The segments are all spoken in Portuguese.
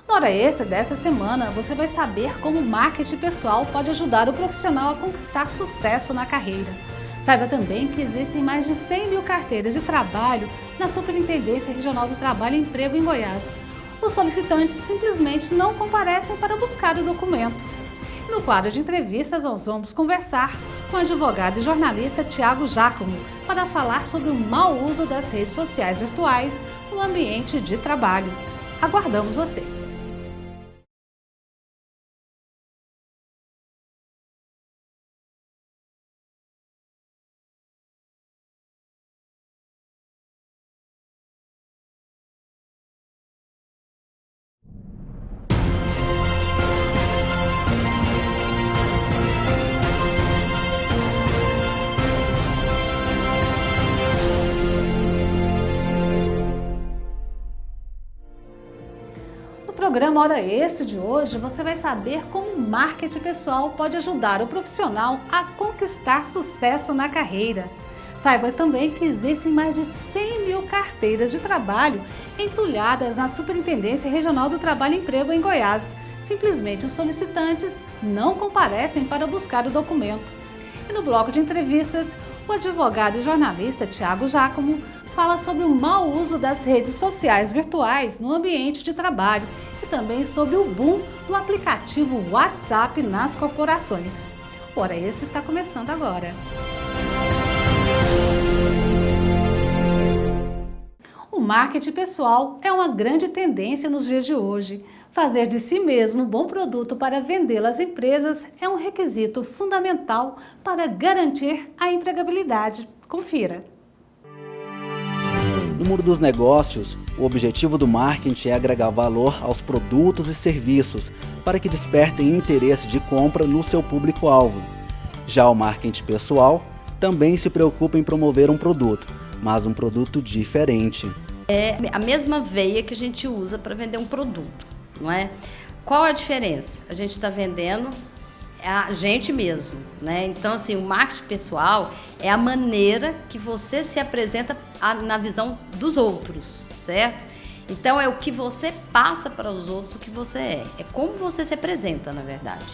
Na hora extra dessa semana, você vai saber como o marketing pessoal pode ajudar o profissional a conquistar sucesso na carreira. Saiba também que existem mais de 100 mil carteiras de trabalho na Superintendência Regional do Trabalho e Emprego em Goiás. Os solicitantes simplesmente não comparecem para buscar o documento. No quadro de entrevistas, nós vamos conversar com o advogado e jornalista Thiago Giacomo para falar sobre o mau uso das redes sociais virtuais no ambiente de trabalho. Aguardamos você! No programa Hora Extra de hoje, você vai saber como o marketing pessoal pode ajudar o profissional a conquistar sucesso na carreira. Saiba também que existem mais de 100 mil carteiras de trabalho entulhadas na Superintendência Regional do Trabalho e Emprego em Goiás. Simplesmente os solicitantes não comparecem para buscar o documento. E no bloco de entrevistas, o advogado e jornalista Thiago Giacomo fala sobre o mau uso das redes sociais virtuais no ambiente de trabalho e também sobre o boom do aplicativo WhatsApp nas corporações. Ora, esse está começando agora. O marketing pessoal é uma grande tendência nos dias de hoje. Fazer de si mesmo um bom produto para vendê-lo às empresas é um requisito fundamental para garantir a empregabilidade. Confira. No mundo dos negócios, o objetivo do marketing é agregar valor aos produtos e serviços para que despertem interesse de compra no seu público-alvo. Já o marketing pessoal também se preocupa em promover um produto, mas um produto diferente. É a mesma veia que a gente usa para vender um produto, não é? Qual a diferença? A gente está vendendo a gente mesmo, né? Então, assim, o marketing pessoal é a maneira que você se apresenta na visão dos outros, certo? Então, é o que você passa para os outros, o que você é. É como você se apresenta, na verdade.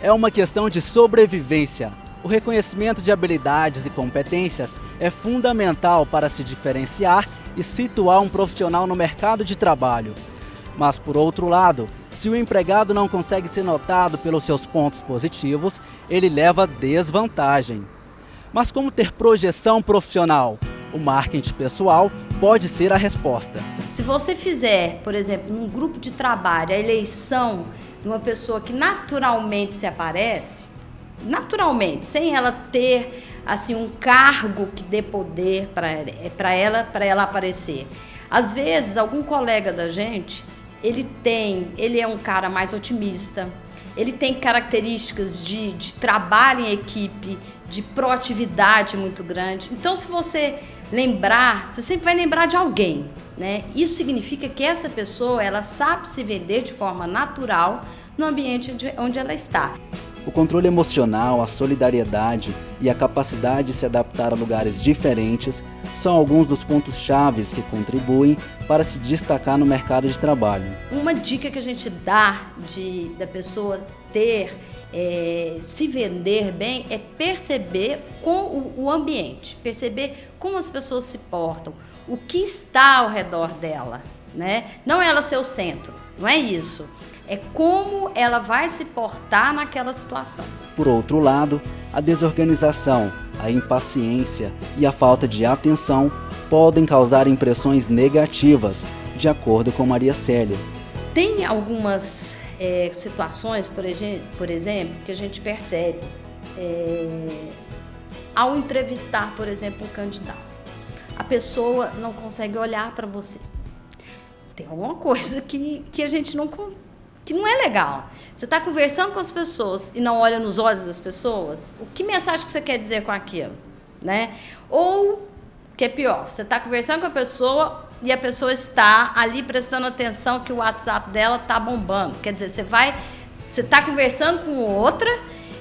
É uma questão de sobrevivência. O reconhecimento de habilidades e competências é fundamental para se diferenciar e situar um profissional no mercado de trabalho. Mas, por outro lado, se o empregado não consegue ser notado pelos seus pontos positivos, ele leva desvantagem. Mas como ter projeção profissional? O marketing pessoal pode ser a resposta. Se você fizer, por exemplo, num grupo de trabalho, a eleição de uma pessoa que naturalmente se aparece, naturalmente, sem ela ter assim um cargo que dê poder para ela aparecer. Às vezes, algum colega da gente, ele é um cara mais otimista, ele tem características de trabalho em equipe, de proatividade muito grande. Então, se você lembrar, você sempre vai lembrar de alguém, né? Isso significa que essa pessoa, ela sabe se vender de forma natural no ambiente onde ela está. O controle emocional, a solidariedade e a capacidade de se adaptar a lugares diferentes são alguns dos pontos chaves que contribuem para se destacar no mercado de trabalho. Uma dica que a gente dá da pessoa se vender bem é perceber com o ambiente, perceber como as pessoas se portam, o que está ao redor dela, né? Não ela ser o centro, não é isso. É como ela vai se portar naquela situação. Por outro lado, a desorganização, a impaciência e a falta de atenção podem causar impressões negativas, de acordo com Maria Célia. Tem algumas situações, por exemplo, que a gente percebe ao entrevistar, por exemplo, um candidato. A pessoa não consegue olhar para você. Tem alguma coisa que a gente que não é legal. Você está conversando com as pessoas e não olha nos olhos das pessoas, que mensagem que você quer dizer com aquilo, né? Ou, que é pior, você está conversando com a pessoa e a pessoa está ali prestando atenção que o WhatsApp dela está bombando. Quer dizer, você está conversando com outra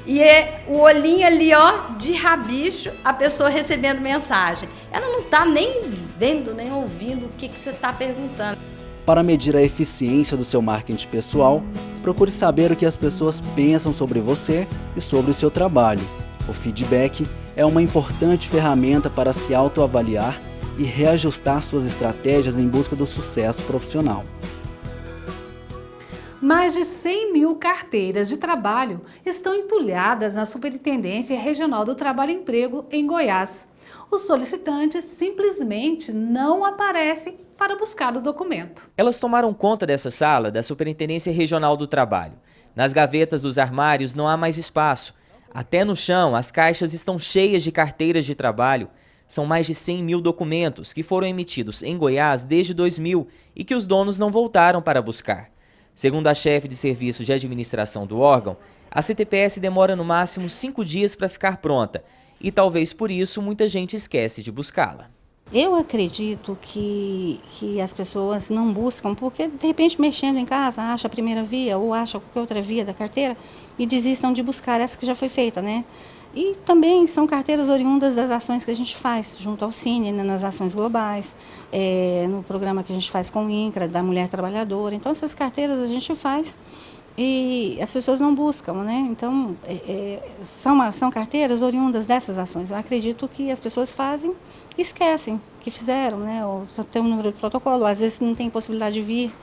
e o olhinho ali, ó, de rabicho, a pessoa recebendo mensagem. Ela não está nem vendo, nem ouvindo o que você está perguntando. Para medir a eficiência do seu marketing pessoal, procure saber o que as pessoas pensam sobre você e sobre o seu trabalho. O feedback é uma importante ferramenta para se autoavaliar e reajustar suas estratégias em busca do sucesso profissional. Mais de 100 mil carteiras de trabalho estão entulhadas na Superintendência Regional do Trabalho e Emprego em Goiás. Os solicitantes simplesmente não aparecem para buscar o documento. Elas tomaram conta dessa sala da Superintendência Regional do Trabalho. Nas gavetas dos armários não há mais espaço. Até no chão, as caixas estão cheias de carteiras de trabalho. São mais de 100 mil documentos que foram emitidos em Goiás desde 2000 e que os donos não voltaram para buscar. Segundo a chefe de serviço de administração do órgão, a CTPS demora no máximo 5 dias para ficar pronta e talvez por isso muita gente esquece de buscá-la. Eu acredito que as pessoas não buscam porque, de repente, mexendo em casa, acha a primeira via ou acha qualquer outra via da carteira e desistam de buscar essa que já foi feita, né? E também são carteiras oriundas das ações que a gente faz junto ao Cine, né, nas ações globais, no programa que a gente faz com o INCRA, da Mulher Trabalhadora. Então, essas carteiras a gente faz e as pessoas não buscam, né? Então, são carteiras oriundas dessas ações. Eu acredito que as pessoas fazem e esquecem que fizeram, né? Ou tem um número de protocolo, às vezes não tem possibilidade de vir,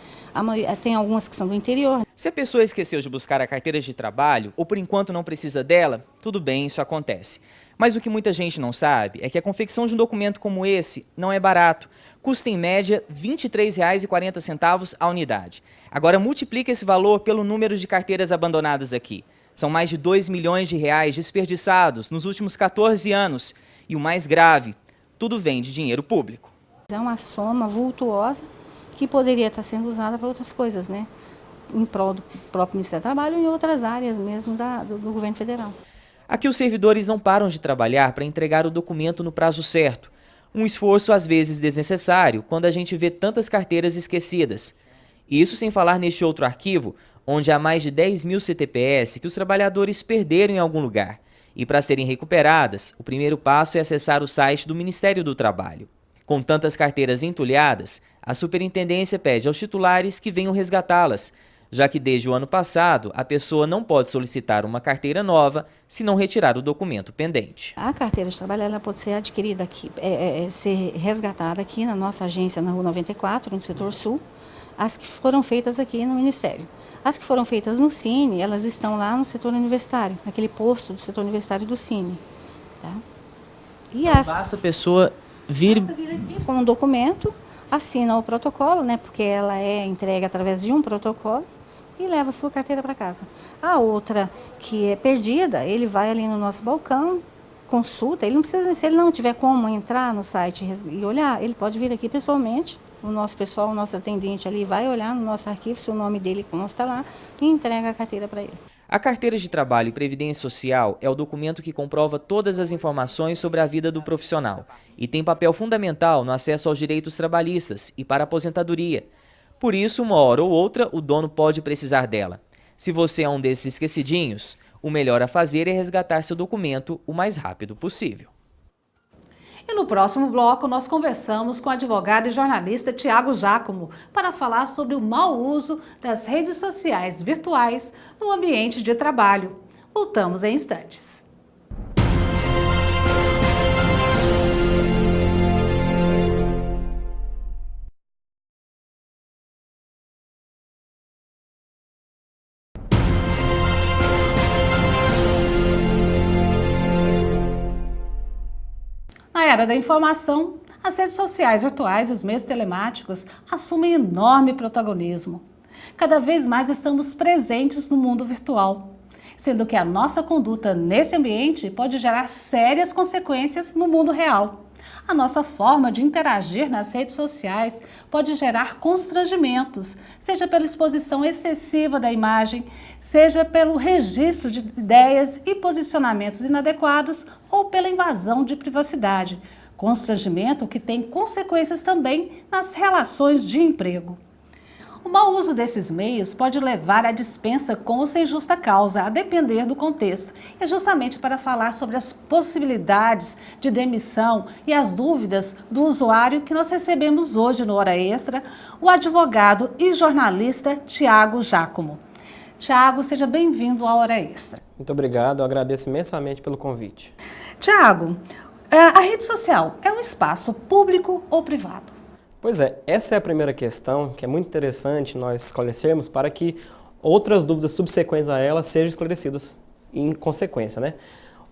tem algumas que são do interior. Se a pessoa esqueceu de buscar a carteira de trabalho ou por enquanto não precisa dela, tudo bem, isso acontece. Mas o que muita gente não sabe é que a confecção de um documento como esse não é barato. Custa em média R$ 23,40 a unidade. Agora multiplica esse valor pelo número de carteiras abandonadas aqui. São mais de R$ 2 milhões desperdiçados nos últimos 14 anos. E o mais grave, tudo vem de dinheiro público. É uma soma vultuosa que poderia estar sendo usada para outras coisas, né? Em prol do próprio Ministério do Trabalho e em outras áreas mesmo do governo federal. Aqui os servidores não param de trabalhar para entregar o documento no prazo certo. Um esforço às vezes desnecessário quando a gente vê tantas carteiras esquecidas. Isso sem falar neste outro arquivo, onde há mais de 10 mil CTPS que os trabalhadores perderam em algum lugar. E para serem recuperadas, o primeiro passo é acessar o site do Ministério do Trabalho. Com tantas carteiras entulhadas, a superintendência pede aos titulares que venham resgatá-las, já que desde o ano passado a pessoa não pode solicitar uma carteira nova se não retirar o documento pendente. A carteira de trabalho ela pode ser adquirida aqui, ser resgatada aqui na nossa agência na Rua 94, no setor sul, as que foram feitas aqui no Ministério. As que foram feitas no Cine, elas estão lá no setor universitário, naquele posto do setor universitário do Cine. Tá? E basta a pessoa vir aqui com um documento, assina o protocolo, né, porque ela é entregue através de um protocolo, e leva a sua carteira para casa. A outra que é perdida, ele vai ali no nosso balcão, consulta, ele não precisa, se ele não tiver como entrar no site e olhar, ele pode vir aqui pessoalmente, o nosso pessoal, o nosso atendente ali vai olhar no nosso arquivo, se o nome dele consta lá, e entrega a carteira para ele. A Carteira de Trabalho e Previdência Social é o documento que comprova todas as informações sobre a vida do profissional e tem papel fundamental no acesso aos direitos trabalhistas e para a aposentadoria. Por isso, uma hora ou outra, o dono pode precisar dela. Se você é um desses esquecidinhos, o melhor a fazer é resgatar seu documento o mais rápido possível. E no próximo bloco, nós conversamos com o advogado e jornalista Tiago Giacomo para falar sobre o mau uso das redes sociais virtuais no ambiente de trabalho. Voltamos em instantes. Na era da informação, as redes sociais virtuais e os meios telemáticos assumem enorme protagonismo. Cada vez mais estamos presentes no mundo virtual, sendo que a nossa conduta nesse ambiente pode gerar sérias consequências no mundo real. A nossa forma de interagir nas redes sociais pode gerar constrangimentos, seja pela exposição excessiva da imagem, seja pelo registro de ideias e posicionamentos inadequados ou pela invasão de privacidade. Constrangimento que tem consequências também nas relações de emprego. O mau uso desses meios pode levar à dispensa com ou sem justa causa, a depender do contexto. É justamente para falar sobre as possibilidades de demissão e as dúvidas do usuário que nós recebemos hoje no Hora Extra o advogado e jornalista Tiago Giacomo. Tiago, seja bem-vindo à Hora Extra. Muito obrigado, eu agradeço imensamente pelo convite. Tiago, a rede social é um espaço público ou privado? Pois é, essa é a primeira questão que é muito interessante nós esclarecermos para que outras dúvidas subsequentes a ela sejam esclarecidas em consequência, né?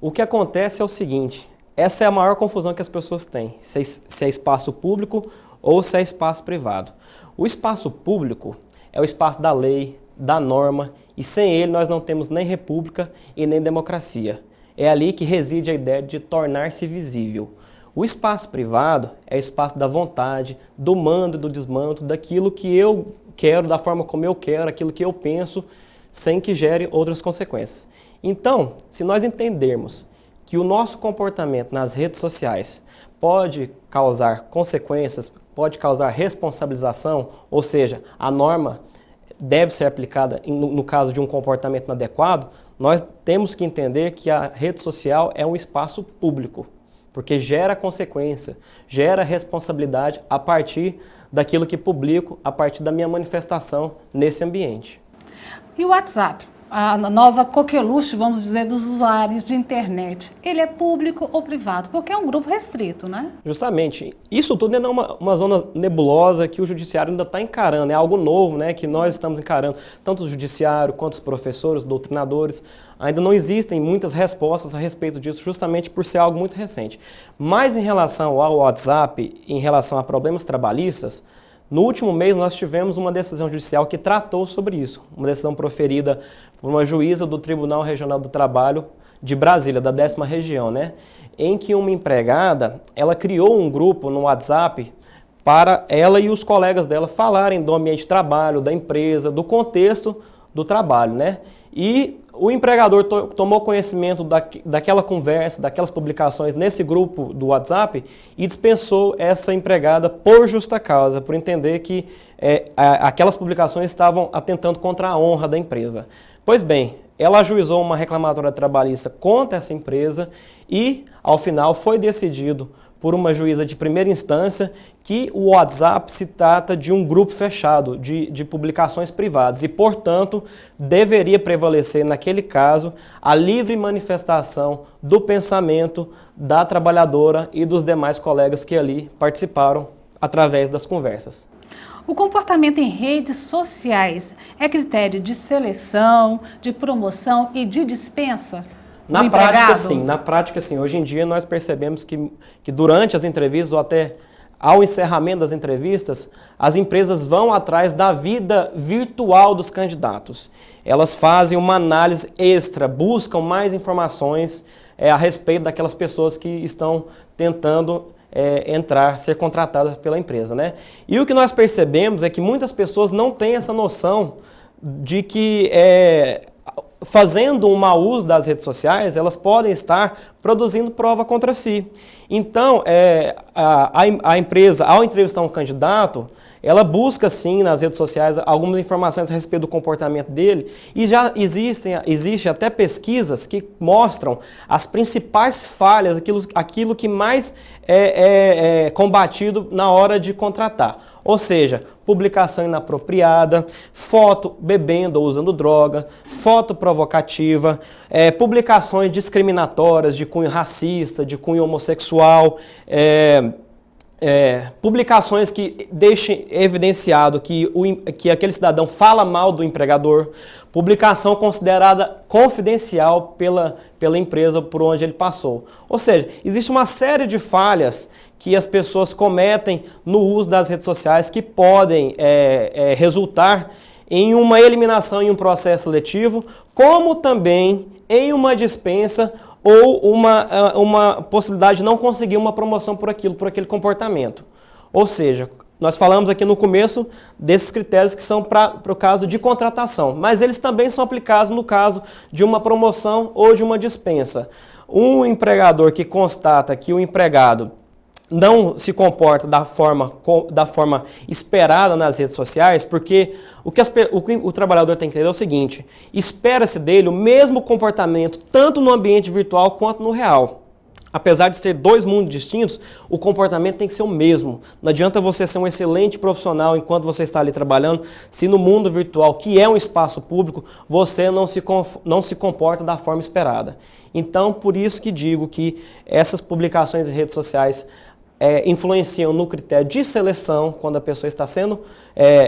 O que acontece é o seguinte, essa é a maior confusão que as pessoas têm, se é espaço público ou se é espaço privado. O espaço público é o espaço da lei, da norma, e sem ele nós não temos nem república e nem democracia. É ali que reside a ideia de tornar-se visível. O espaço privado é o espaço da vontade, do mando e do desmando, daquilo que eu quero, da forma como eu quero, aquilo que eu penso, sem que gere outras consequências. Então, se nós entendermos que o nosso comportamento nas redes sociais pode causar consequências, pode causar responsabilização, ou seja, a norma deve ser aplicada no caso de um comportamento inadequado, nós temos que entender que a rede social é um espaço público, porque gera consequência, gera responsabilidade a partir daquilo que publico, a partir da minha manifestação nesse ambiente. E o WhatsApp, a nova coqueluche, vamos dizer, dos usuários de internet, ele é público ou privado? Porque é um grupo restrito, né? Justamente. Isso tudo é uma zona nebulosa que o judiciário ainda está encarando, é algo novo, né, que nós estamos encarando, tanto o judiciário quanto os professores, doutrinadores. Ainda não existem muitas respostas a respeito disso, justamente por ser algo muito recente. Mas em relação ao WhatsApp, em relação a problemas trabalhistas, no último mês nós tivemos uma decisão judicial que tratou sobre isso, uma decisão proferida por uma juíza do Tribunal Regional do Trabalho de Brasília, da 10ª região, né? Em que uma empregada, ela criou um grupo no WhatsApp para ela e os colegas dela falarem do ambiente de trabalho, da empresa, do contexto do trabalho, né? E o empregador tomou conhecimento daquela conversa, daquelas publicações nesse grupo do WhatsApp e dispensou essa empregada por justa causa, por entender que aquelas publicações estavam atentando contra a honra da empresa. Pois bem, ela ajuizou uma reclamatória trabalhista contra essa empresa e, ao final, foi decidido por uma juíza de primeira instância que o WhatsApp se trata de um grupo fechado, de publicações privadas e, portanto, deveria prevalecer, naquele caso, a livre manifestação do pensamento da trabalhadora e dos demais colegas que ali participaram através das conversas. O comportamento em redes sociais é critério de seleção, de promoção e de dispensa? Na prática, sim. Hoje em dia, nós percebemos que durante as entrevistas, ou até ao encerramento das entrevistas, as empresas vão atrás da vida virtual dos candidatos. Elas fazem uma análise extra, buscam mais informações a respeito daquelas pessoas que estão tentando ser contratadas pela empresa, né? E o que nós percebemos é que muitas pessoas não têm essa noção de que fazendo um mau uso das redes sociais, elas podem estar produzindo prova contra si. Então, a empresa, ao entrevistar um candidato, ela busca, sim, nas redes sociais algumas informações a respeito do comportamento dele e já existe até pesquisas que mostram as principais falhas, aquilo que mais é combatido na hora de contratar. Ou seja, publicação inapropriada, foto bebendo ou usando droga, foto provocativa, publicações discriminatórias de cunho racista, de cunho homossexual, publicações que deixem evidenciado que aquele cidadão fala mal do empregador, publicação considerada confidencial pela empresa por onde ele passou. Ou seja, existe uma série de falhas que as pessoas cometem no uso das redes sociais que podem resultar em uma eliminação em um processo seletivo, como também em uma dispensa ou uma possibilidade de não conseguir uma promoção por aquele comportamento. Ou seja, nós falamos aqui no começo desses critérios que são para o caso de contratação, mas eles também são aplicados no caso de uma promoção ou de uma dispensa. Um empregador que constata que o empregado não se comporta da forma esperada nas redes sociais, porque o que o trabalhador tem que entender é o seguinte: espera-se dele o mesmo comportamento tanto no ambiente virtual quanto no real. Apesar de ser dois mundos distintos, o comportamento tem que ser o mesmo. Não adianta você ser um excelente profissional enquanto você está ali trabalhando, se no mundo virtual, que é um espaço público, você não se comporta da forma esperada. Então, por isso que digo que essas publicações em redes sociais influenciam no critério de seleção, quando a pessoa está sendo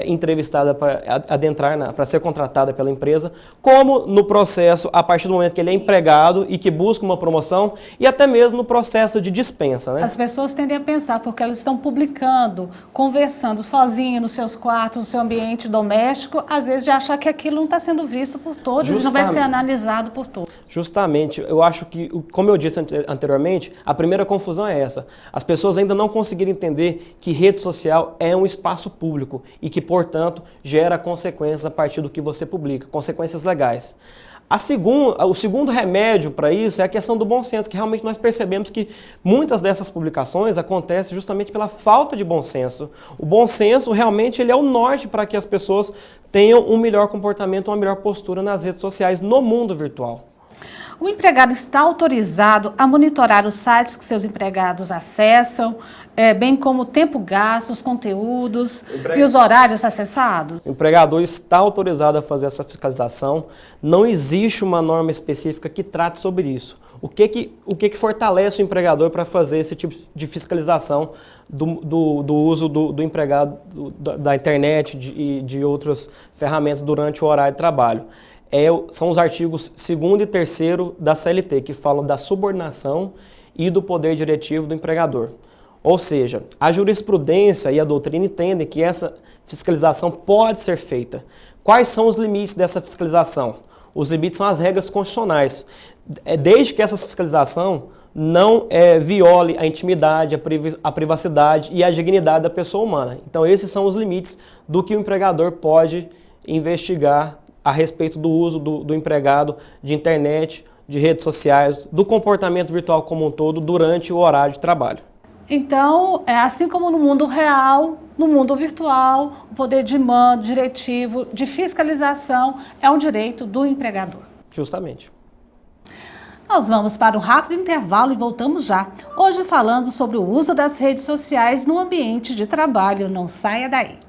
entrevistada para adentrar, para ser contratada pela empresa, como no processo, a partir do momento que ele é empregado e que busca uma promoção, e até mesmo no processo de dispensa, né? As pessoas tendem a pensar, porque elas estão publicando, conversando sozinhas nos seus quartos, no seu ambiente doméstico, às vezes de achar que aquilo não está sendo visto por todos, e não vai ser analisado por todos. Justamente, eu acho que, como eu disse anteriormente, a primeira confusão é essa. As pessoas ainda não conseguiram entender que rede social é um espaço público e que, portanto, gera consequências a partir do que você publica, consequências legais. O segundo remédio para isso é a questão do bom senso, que realmente nós percebemos que muitas dessas publicações acontecem justamente pela falta de bom senso. O bom senso realmente ele é o norte para que as pessoas tenham um melhor comportamento, uma melhor postura nas redes sociais no mundo virtual. O empregado está autorizado a monitorar os sites que seus empregados acessam, bem como o tempo gasto, os conteúdos e os horários acessados? O empregador está autorizado a fazer essa fiscalização. Não existe uma norma específica que trate sobre isso. O que fortalece o empregador para fazer esse tipo de fiscalização do uso do empregado da internet e de outras ferramentas durante o horário de trabalho? São os artigos 2º e 3º da CLT, que falam da subordinação e do poder diretivo do empregador. Ou seja, a jurisprudência e a doutrina entendem que essa fiscalização pode ser feita. Quais são os limites dessa fiscalização? Os limites são as regras constitucionais. Desde que essa fiscalização não viole a intimidade, a privacidade e a dignidade da pessoa humana. Então, esses são os limites do que o empregador pode investigar a respeito do uso do empregado de internet, de redes sociais, do comportamento virtual como um todo durante o horário de trabalho. Então, assim como no mundo real, no mundo virtual, o poder de mando, diretivo, de fiscalização é um direito do empregador. Justamente. Nós vamos para um rápido intervalo e voltamos já. Hoje falando sobre o uso das redes sociais no ambiente de trabalho. Não saia daí.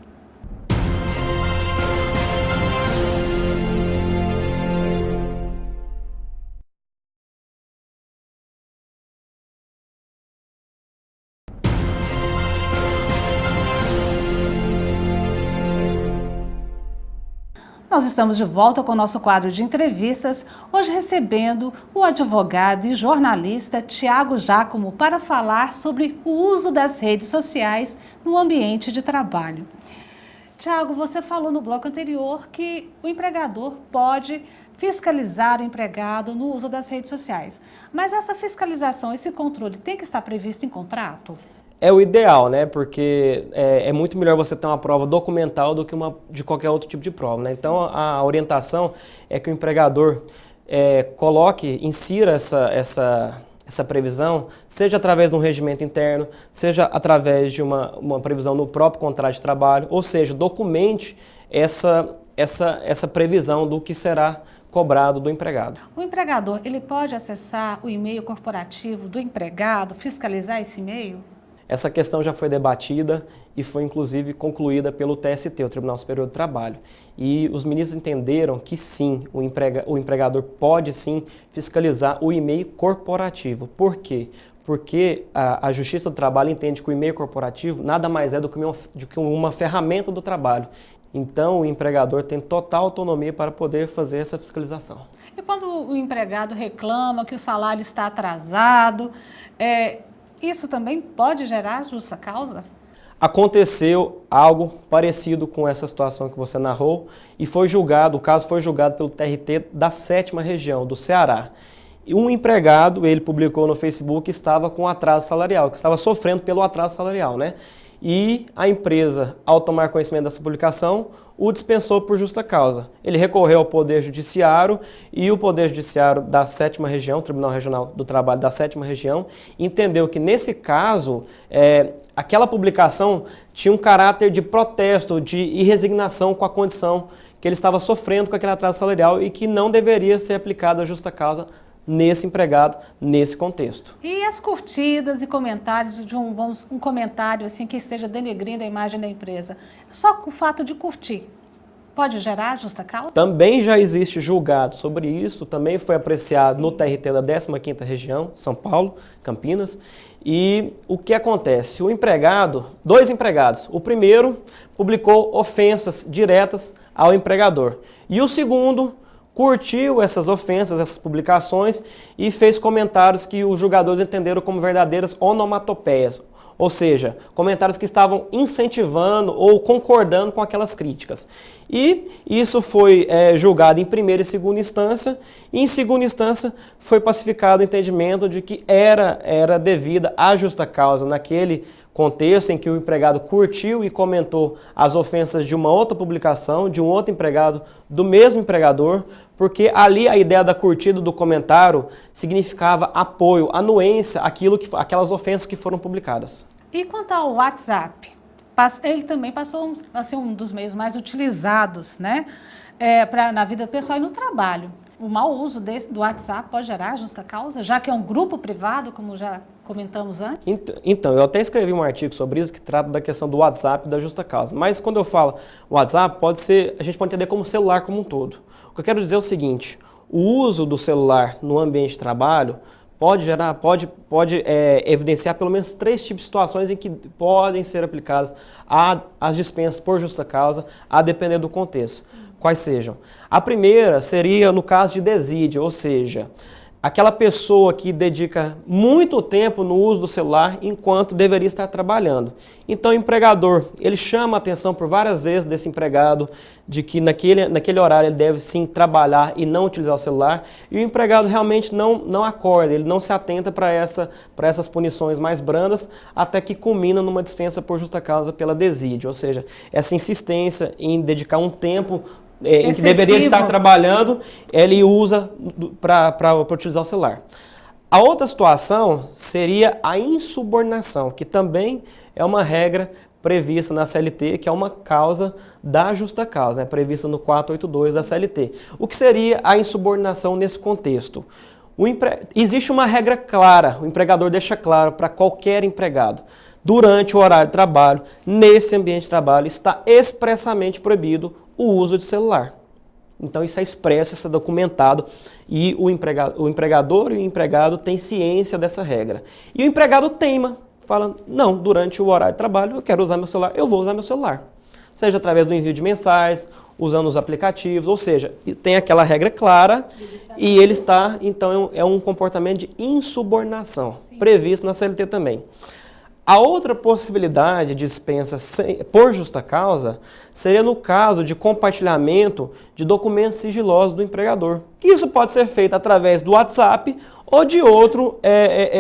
Nós estamos de volta com o nosso quadro de entrevistas, hoje recebendo o advogado e jornalista Tiago Giacomo para falar sobre o uso das redes sociais no ambiente de trabalho. Tiago, você falou no bloco anterior que o empregador pode fiscalizar o empregado no uso das redes sociais, mas essa fiscalização, esse controle tem que estar previsto em contrato? É o ideal, né? Porque é muito melhor você ter uma prova documental do que de qualquer outro tipo de prova, né? Então, a orientação é que o empregador insira essa previsão, seja através de um regimento interno, seja através de uma previsão no próprio contrato de trabalho, ou seja, documente essa previsão do que será cobrado do empregado. O empregador, ele pode acessar o e-mail corporativo do empregado, fiscalizar esse e-mail? Essa questão já foi debatida e foi inclusive concluída pelo TST, o Tribunal Superior do Trabalho. E os ministros entenderam que sim, o empregador pode sim fiscalizar o e-mail corporativo. Por quê? Porque a Justiça do Trabalho entende que o e-mail corporativo nada mais é do que uma ferramenta do trabalho. Então, o empregador tem total autonomia para poder fazer essa fiscalização. E quando o empregado reclama que o salário está atrasado, isso também pode gerar justa causa? Aconteceu algo parecido com essa situação que você narrou e o caso foi julgado pelo TRT da 7ª Região, do Ceará. E um empregado, ele publicou no Facebook que estava com atraso salarial, que estava sofrendo pelo atraso salarial, né? e a empresa, ao tomar conhecimento dessa publicação, o dispensou por justa causa. Ele recorreu ao Poder Judiciário e o Poder Judiciário da 7ª Região, Tribunal Regional do Trabalho da 7ª Região, entendeu que nesse caso, aquela publicação tinha um caráter de protesto, de resignação com a condição que ele estava sofrendo com aquele atraso salarial e que não deveria ser aplicada a justa causa nesse empregado, nesse contexto. E as curtidas e comentários de um comentário assim que esteja denegrindo a imagem da empresa? Só o fato de curtir pode gerar justa causa? Também já existe julgado sobre isso, também foi apreciado no TRT da 15ª Região, São Paulo, Campinas. E o que acontece? Dois empregados, o primeiro publicou ofensas diretas ao empregador e o segundo curtiu essas ofensas, essas publicações e fez comentários que os julgadores entenderam como verdadeiras onomatopeias, ou seja, comentários que estavam incentivando ou concordando com aquelas críticas. E isso foi julgado em primeira e segunda instância, e em segunda instância foi pacificado o entendimento de que era devida à justa causa naquele contexto em que o empregado curtiu e comentou as ofensas de uma outra publicação, de um outro empregado do mesmo empregador, porque ali a ideia da curtida do comentário significava apoio, anuência aquelas ofensas que foram publicadas. E quanto ao WhatsApp? Ele também passou a ser um dos meios mais utilizados, né, na vida pessoal e no trabalho. O mau uso do WhatsApp pode gerar justa causa, já que é um grupo privado, como já comentamos antes? Então, eu até escrevi um artigo sobre isso que trata da questão do WhatsApp e da justa causa. Mas quando eu falo WhatsApp, a gente pode entender como celular como um todo. O que eu quero dizer é o seguinte: o uso do celular no ambiente de trabalho pode evidenciar pelo menos 3 tipos de situações em que podem ser aplicadas as dispensas por justa causa, a depender do contexto. Quais sejam? A primeira seria no caso de desídia, ou seja, aquela pessoa que dedica muito tempo no uso do celular enquanto deveria estar trabalhando. Então o empregador, ele chama a atenção por várias vezes desse empregado de que naquele horário ele deve sim trabalhar e não utilizar o celular, e o empregado realmente não acorda, ele não se atenta para essas punições mais brandas, até que culmina numa dispensa por justa causa pela desídia, ou seja, essa insistência em dedicar um tempo em que deveria estar trabalhando, ele usa para utilizar o celular. A outra situação seria a insubordinação, que também é uma regra prevista na CLT, que é uma causa da justa causa, né, prevista no 482 da CLT. O que seria a insubordinação nesse contexto? Existe uma regra clara, o empregador deixa claro para qualquer empregado. Durante o horário de trabalho, nesse ambiente de trabalho, está expressamente proibido o uso de celular. Então isso é expresso, isso é documentado e o empregador e o empregado têm ciência dessa regra. E o empregado teima, fala, não, durante o horário de trabalho eu quero usar meu celular, eu vou usar meu celular. Seja através do envio de mensagens, usando os aplicativos, ou seja, tem aquela regra clara e ele está, então é um comportamento de insubordinação, previsto na CLT também. A outra possibilidade de dispensa por justa causa seria no caso de compartilhamento de documentos sigilosos do empregador. Isso pode ser feito através do WhatsApp ou de outro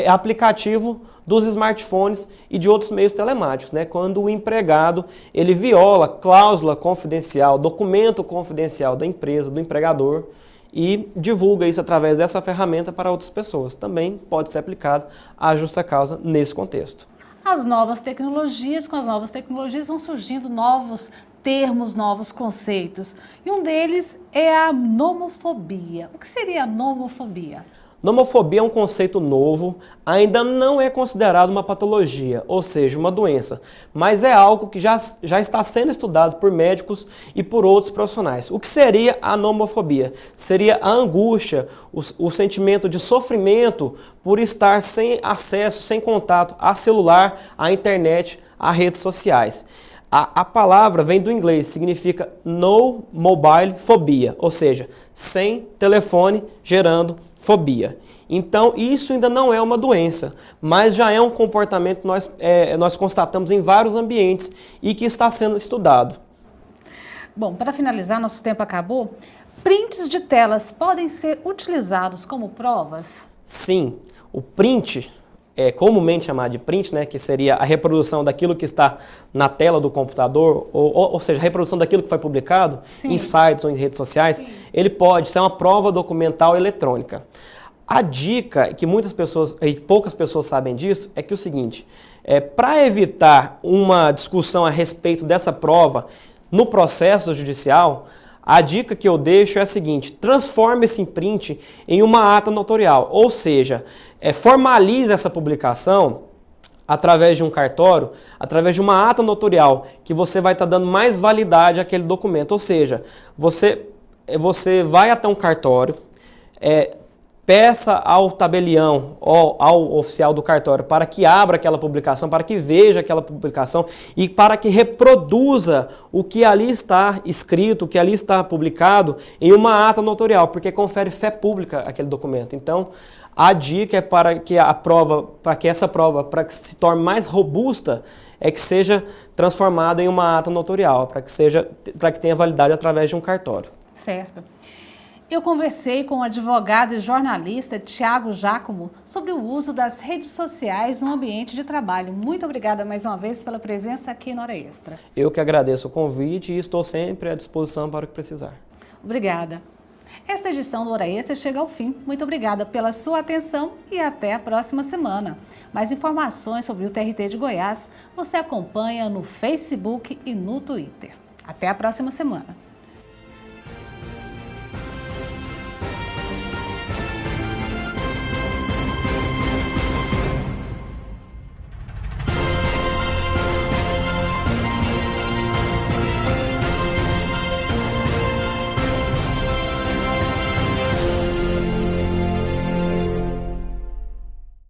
aplicativo dos smartphones e de outros meios telemáticos, né? Quando o empregado ele viola cláusula confidencial, documento confidencial da empresa, do empregador, e divulga isso através dessa ferramenta para outras pessoas. Também pode ser aplicado à justa causa nesse contexto. Com as novas tecnologias vão surgindo novos termos, novos conceitos. E um deles é a nomofobia. O que seria a nomofobia? Nomofobia é um conceito novo, ainda não é considerado uma patologia, ou seja, uma doença, mas é algo que já está sendo estudado por médicos e por outros profissionais. O que seria a nomofobia? Seria a angústia, o sentimento de sofrimento por estar sem acesso, sem contato a celular, à internet, a redes sociais. A palavra vem do inglês, significa no mobile phobia, ou seja, sem telefone gerando fobia. Então, isso ainda não é uma doença, mas já é um comportamento que nós constatamos em vários ambientes e que está sendo estudado. Bom, para finalizar, nosso tempo acabou. Prints de telas podem ser utilizados como provas? Sim, o print comumente chamada de print, né, que seria a reprodução daquilo que está na tela do computador, ou seja, a reprodução daquilo que foi publicado em sites ou em redes sociais, ele pode ser uma prova documental eletrônica. A dica, que muitas pessoas, e poucas pessoas sabem disso, é que é o seguinte, para evitar uma discussão a respeito dessa prova no processo judicial, a dica que eu deixo é a seguinte: transforme esse print em uma ata notarial, ou seja, formalize essa publicação através de um cartório, através de uma ata notarial, que você vai estar dando mais validade àquele documento. Ou seja, você vai até um cartório, peça ao tabelião ou ao oficial do cartório para que abra aquela publicação, para que veja aquela publicação e para que reproduza o que ali está escrito, o que ali está publicado em uma ata notarial, porque confere fé pública àquele documento. Então, a dica é para que essa prova, para que se torne mais robusta, é que seja transformada em uma ata notarial, para que tenha validade através de um cartório. Certo. Eu conversei com o advogado e jornalista Tiago Giacomo sobre o uso das redes sociais no ambiente de trabalho. Muito obrigada mais uma vez pela presença aqui no Hora Extra. Eu que agradeço o convite e estou sempre à disposição para o que precisar. Obrigada. Esta edição do Hora Extra chega ao fim. Muito obrigada pela sua atenção e até a próxima semana. Mais informações sobre o TRT de Goiás você acompanha no Facebook e no Twitter. Até a próxima semana.